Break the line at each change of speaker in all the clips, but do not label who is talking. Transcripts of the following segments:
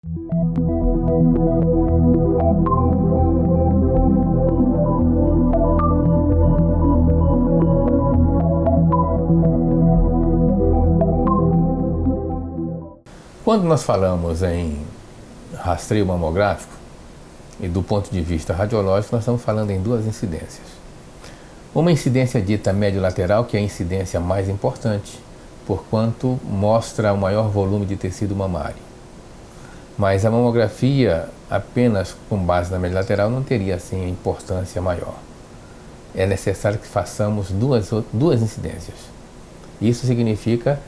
Quando nós falamos em rastreio mamográfico, e do ponto de vista radiológico, nós estamos falando em duas incidências. Uma incidência dita médio-lateral, que é a incidência mais importante, porquanto mostra o maior volume de tecido mamário. Mas a mamografia, apenas com base na médio-lateral, não teria assim a importância maior. É necessário que façamos duas incidências. Isso significa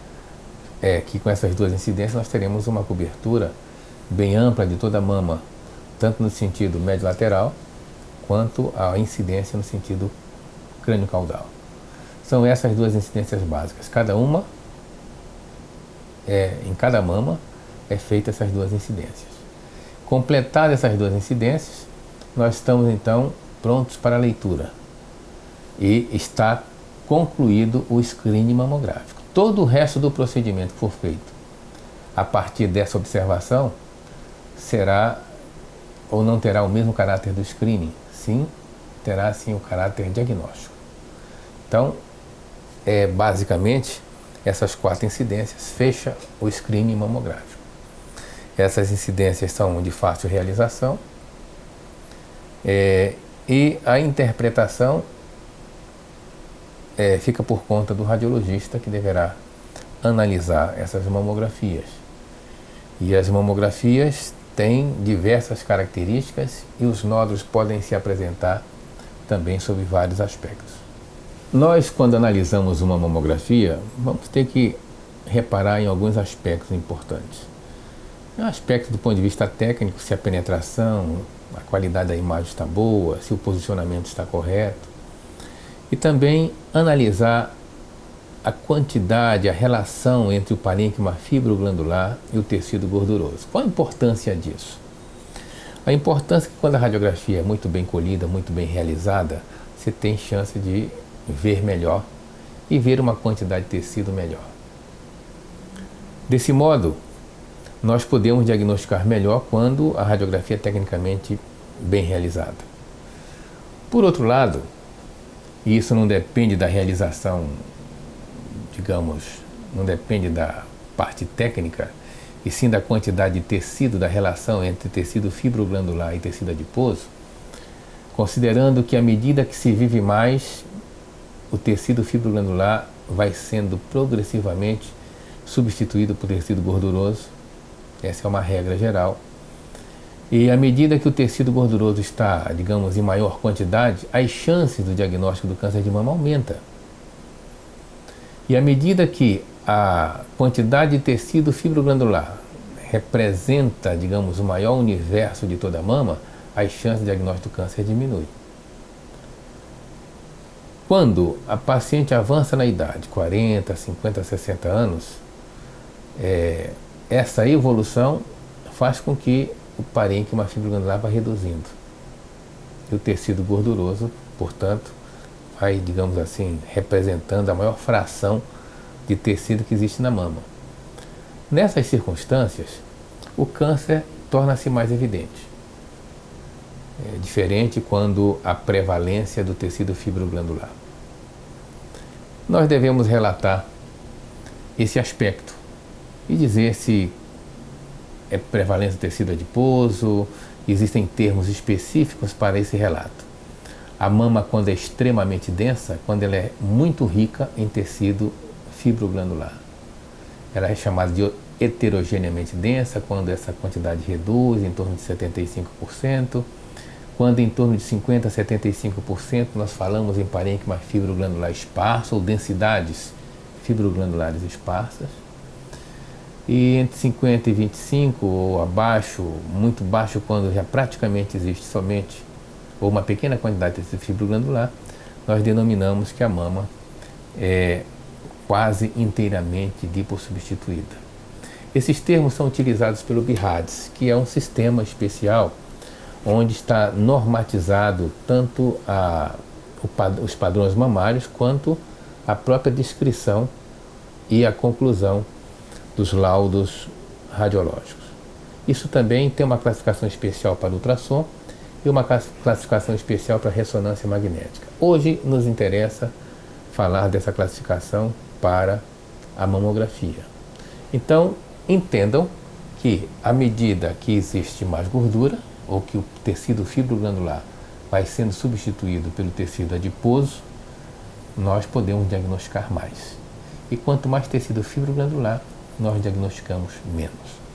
que com essas duas incidências nós teremos uma cobertura bem ampla de toda a mama, tanto no sentido médio-lateral, quanto a incidência no sentido crânio-caudal. São essas duas incidências básicas. Cada uma, em cada mama, é feita essas duas incidências. Completadas essas duas incidências, nós estamos então prontos para a leitura. E está concluído o screening mamográfico. Todo o resto do procedimento que for feito a partir dessa observação será ou não terá o mesmo caráter do screening? Sim, terá sim o caráter diagnóstico. Então, basicamente, essas 4 incidências fecham o screening mamográfico. Essas incidências são de fácil realização e a interpretação fica por conta do radiologista, que deverá analisar essas mamografias. E as mamografias têm diversas características e os nódulos podem se apresentar também sob vários aspectos. Nós, quando analisamos uma mamografia, vamos ter que reparar em alguns aspectos importantes. Um aspecto do ponto de vista técnico, se a penetração, a qualidade da imagem está boa, se o posicionamento está correto. E também analisar a quantidade, a relação entre o parênquima fibroglandular e o tecido gorduroso. Qual a importância disso? A importância é que quando a radiografia é muito bem colhida, muito bem realizada, você tem chance de ver melhor e ver uma quantidade de tecido melhor. Desse modo, nós podemos diagnosticar melhor quando a radiografia é tecnicamente bem realizada. Por outro lado, e isso não depende da realização, digamos, não depende da parte técnica, e sim da quantidade de tecido, da relação entre tecido fibroglandular e tecido adiposo, considerando que à medida que se vive mais, o tecido fibroglandular vai sendo progressivamente substituído por tecido gorduroso. Essa é uma regra geral. E à medida que o tecido gorduroso está, digamos, em maior quantidade, as chances do diagnóstico do câncer de mama aumenta. E à medida que a quantidade de tecido fibroglandular representa, digamos, o maior universo de toda a mama, as chances de diagnóstico do câncer diminuem. Quando a paciente avança na idade, 40, 50, 60 anos, essa evolução faz com que o parênquima fibroglandular vai reduzindo. E o tecido gorduroso, portanto, vai, digamos assim, representando a maior fração de tecido que existe na mama. Nessas circunstâncias, o câncer torna-se mais evidente. É diferente quando a prevalência do tecido fibroglandular. Nós devemos relatar esse aspecto e dizer se é prevalência do tecido adiposo, existem termos específicos para esse relato. A mama, quando é extremamente densa, quando ela é muito rica em tecido fibroglandular. Ela é chamada de heterogeneamente densa, quando essa quantidade reduz em torno de 75%. Quando em torno de 50% a 75%, nós falamos em parênquima fibroglandular esparso ou densidades fibroglandulares esparsas. E entre 50 e 25 ou abaixo, muito baixo, quando já praticamente existe somente ou uma pequena quantidade de tecido fibroglandular, nós denominamos que a mama é quase inteiramente lipossubstituída. Esses termos são utilizados pelo BIRADS, que é um sistema especial onde está normatizado tanto os padrões mamários quanto a própria descrição e a conclusão dos laudos radiológicos. Isso também tem uma classificação especial para ultrassom e uma classificação especial para ressonância magnética. Hoje nos interessa falar dessa classificação para a mamografia. Então, entendam que à medida que existe mais gordura, ou que o tecido fibroglandular vai sendo substituído pelo tecido adiposo, nós podemos diagnosticar mais. E quanto mais tecido fibroglandular, nós diagnosticamos menos.